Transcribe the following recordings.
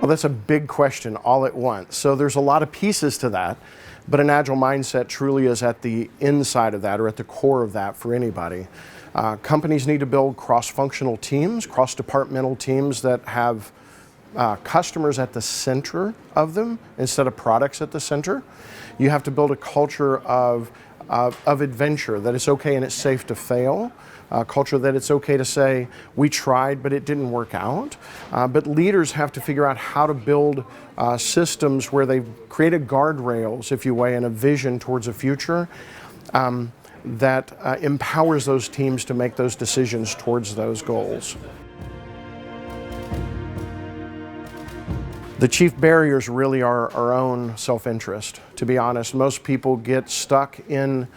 Well, that's a big question all at once. So there's a lot of pieces to that, but an agile mindset truly is at the inside of that, or at the core of that for anybody. Companies need to build cross-functional teams, cross-departmental teams that have customers at the center of them instead of products at the center. You have to build a culture of adventure, that it's okay and it's safe to fail. A culture that it's okay to say, we tried, but it didn't work out. But leaders have to figure out how to build systems where they've created guardrails, if you will, and a vision towards a future that empowers those teams to make those decisions towards those goals. The chief barriers really are our own self-interest, to be honest. Most people get stuck in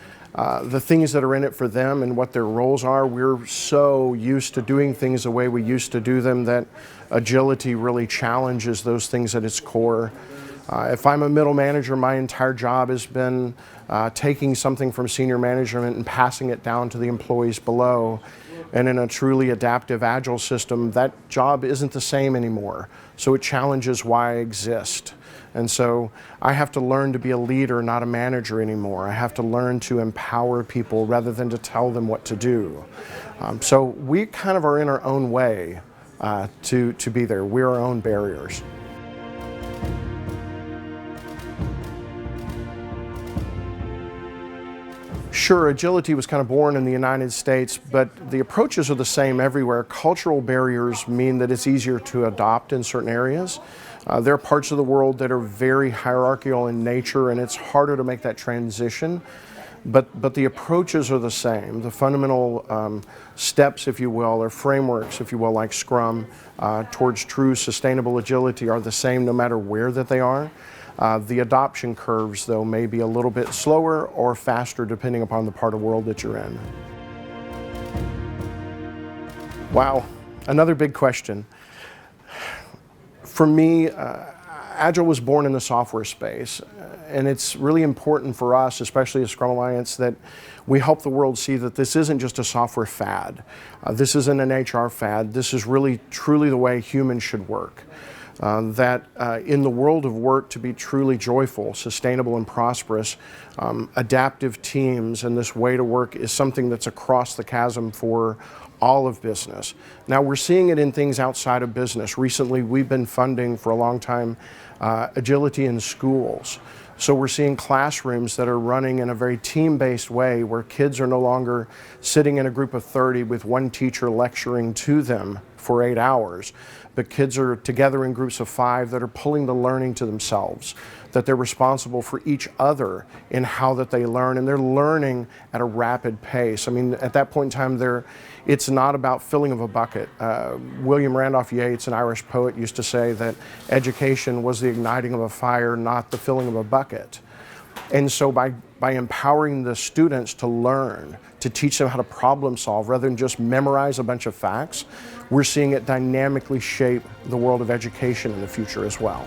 the things that are in it for them and what their roles are. We're so used to doing things the way we used to do them that agility really challenges those things at its core. If I'm a middle manager, my entire job has been taking something from senior management and passing it down to the employees below. And in a truly adaptive, agile system, that job isn't the same anymore. So it challenges why I exist. And so I have to learn to be a leader, not a manager anymore. I have to learn to empower people rather than to tell them what to do. So we kind of are in our own way to be there. We're our own barriers. Sure, agility was kind of born in the United States, but the approaches are the same everywhere. Cultural barriers mean that it's easier to adopt in certain areas. There are parts of the world that are very hierarchical in nature, and it's harder to make that transition. But the approaches are the same. The fundamental steps, if you will, or frameworks, if you will, like Scrum, towards true sustainable agility are the same no matter where that they are. The adoption curves, though, may be a little bit slower or faster depending upon the part of the world that you're in. Wow, another big question. For me, Agile was born in the software space, and it's really important for us, especially as Scrum Alliance, that we help the world see that this isn't just a software fad. This isn't an HR fad. This is really, truly the way humans should work. That in the world of work, to be truly joyful, sustainable, and prosperous, adaptive teams and this way to work is something that's across the chasm for all of business. Now we're seeing it in things outside of business. Recently we've been funding for a long time agility in schools. So we're seeing classrooms that are running in a very team-based way where kids are no longer sitting in a group of 30 with one teacher lecturing to them for 8 hours, but kids are together in groups of 5 that are pulling the learning to themselves, that they're responsible for each other in how that they learn, and they're learning at a rapid pace. I mean, at that point in time, it's not about filling of a bucket. William Randolph Yates, an Irish poet, used to say that education was the igniting of a fire, not the filling of a bucket. And so by empowering the students to learn, to teach them how to problem solve rather than just memorize a bunch of facts, we're seeing it dynamically shape the world of education in the future as well.